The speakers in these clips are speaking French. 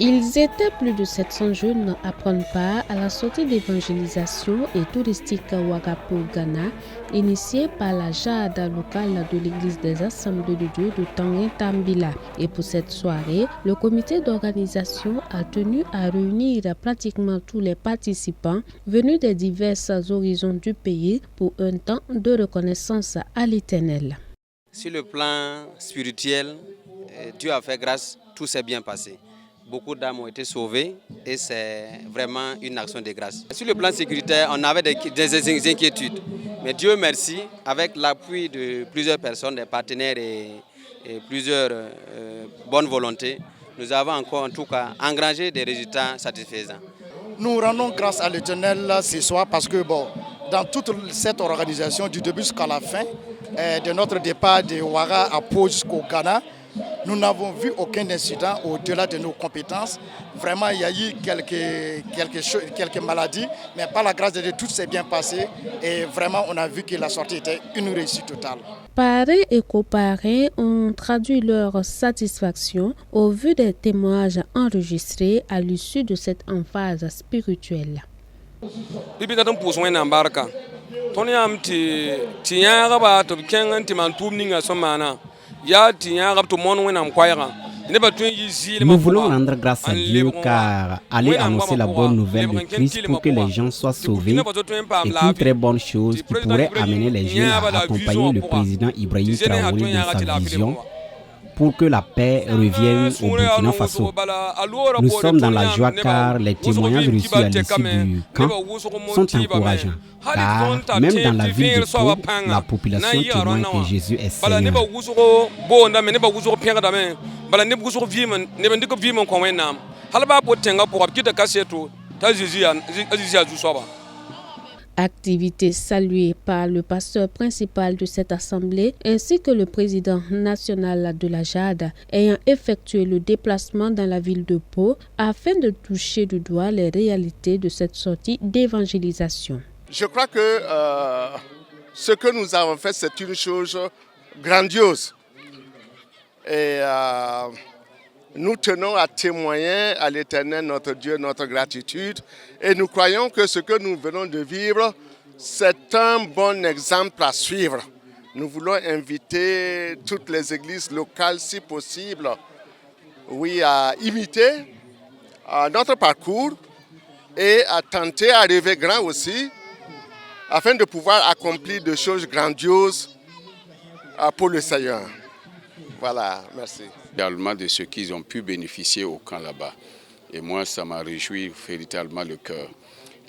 Ils étaient plus de 700 jeunes à prendre part à la sortie d'évangélisation et touristique Wagapo Ghana, initiée par la JADA locale de l'Église des Assemblées de Dieu de Tanguin-Tambila. Et pour cette soirée, le comité d'organisation a tenu à réunir pratiquement tous les participants venus des divers horizons du pays pour un temps de reconnaissance à l'Éternel. Sur le plan spirituel, Dieu a fait grâce, tout s'est bien passé. Beaucoup d'âmes ont été sauvées et c'est vraiment une action de grâce. Sur le plan sécuritaire, on avait des inquiétudes. Mais Dieu merci, avec l'appui de plusieurs personnes, des partenaires et plusieurs bonnes volontés, nous avons encore en tout cas engrangé des résultats satisfaisants. Nous rendons grâce à l'Éternel ce soir parce que dans toute cette organisation, du début jusqu'à la fin, de notre départ de Ouaga à Pau jusqu'au Ghana, nous n'avons vu aucun incident au-delà de nos compétences. Vraiment, il y a eu quelques maladies, mais par la grâce de Dieu, tout s'est bien passé. Et vraiment, on a vu que la sortie était une réussite totale. Parrains et coparrains ont traduit leur satisfaction au vu des témoignages enregistrés à l'issue de cette emphase spirituelle. Nous voulons rendre grâce à Dieu car aller annoncer la bonne nouvelle de Christ pour que les gens soient sauvés est une très bonne chose qui pourrait amener les jeunes à accompagner le président Ibrahim Traoré dans sa vision pour que la paix revienne au Burkina Faso. Nous sommes dans la joie car les témoignages reçus à l'issue du camp sont encourageants. Car même dans la ville de Pau, la population témoigne que Jésus est Seigneur. Activité saluée par le pasteur principal de cette assemblée ainsi que le président national de la JADA ayant effectué le déplacement dans la ville de Pau afin de toucher du doigt les réalités de cette sortie d'évangélisation. Je crois que ce que nous avons fait, c'est une chose grandiose. Et nous tenons à témoigner à l'Éternel, notre Dieu, notre gratitude. Et nous croyons que ce que nous venons de vivre, c'est un bon exemple à suivre. Nous voulons inviter toutes les églises locales, si possible, à imiter notre parcours et à tenter à rêver grand aussi, afin de pouvoir accomplir des choses grandioses pour le Seigneur. Voilà, merci. Également de ceux qui ont pu bénéficier au camp là-bas. Et moi, ça m'a réjoui véritablement le cœur.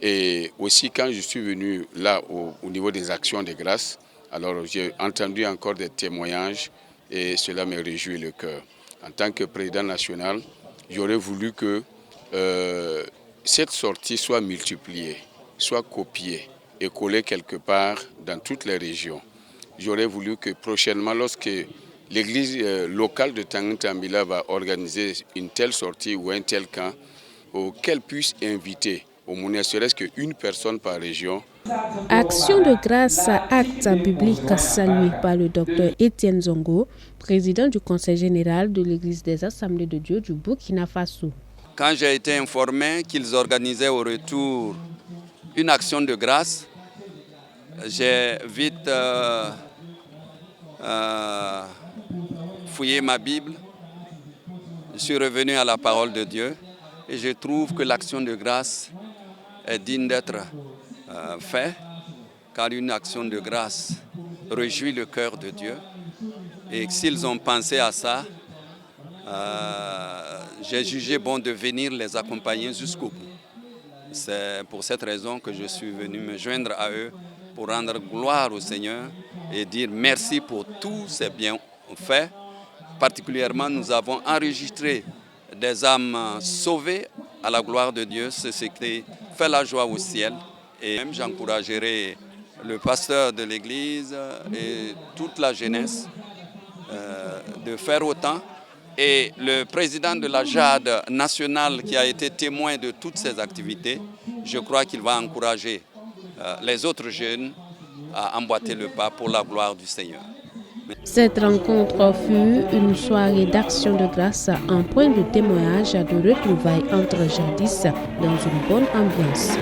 Et aussi, quand je suis venu là, au niveau des actions de grâce, alors j'ai entendu encore des témoignages et cela me réjouit le cœur. En tant que président national, j'aurais voulu que cette sortie soit multipliée, soit copiée et collée quelque part dans toutes les régions. J'aurais voulu que prochainement, lorsque l'église locale de Tanguin-Tambila va organiser une telle sortie ou un tel camp, qu'elle puisse inviter au moins ne serait-ce qu'une personne par région. Action de grâce à acte biblique salué par le docteur Étienne Zongo, président du Conseil général de l'Église des Assemblées de Dieu du Burkina Faso. Quand j'ai été informé qu'ils organisaient au retour une action de grâce, j'ai vite fouillé ma Bible, je suis revenu à la parole de Dieu et je trouve que l'action de grâce est digne d'être faite, car une action de grâce réjouit le cœur de Dieu. Et s'ils ont pensé à ça, j'ai jugé bon de venir les accompagner jusqu'au bout. C'est pour cette raison que je suis venu me joindre à eux pour rendre gloire au Seigneur et dire merci pour tous ces bienfaits. Particulièrement, nous avons enregistré des âmes sauvées à la gloire de Dieu. C'est ce qui fait la joie au ciel. Et même j'encouragerai le pasteur de l'Église et toute la jeunesse de faire autant. Et le président de la JAD nationale qui a été témoin de toutes ces activités, je crois qu'il va encourager les autres jeunes à emboîter le pas pour la gloire du Seigneur. Cette rencontre fut une soirée d'action de grâce, un point de témoignage de retrouvailles entre jadis dans une bonne ambiance.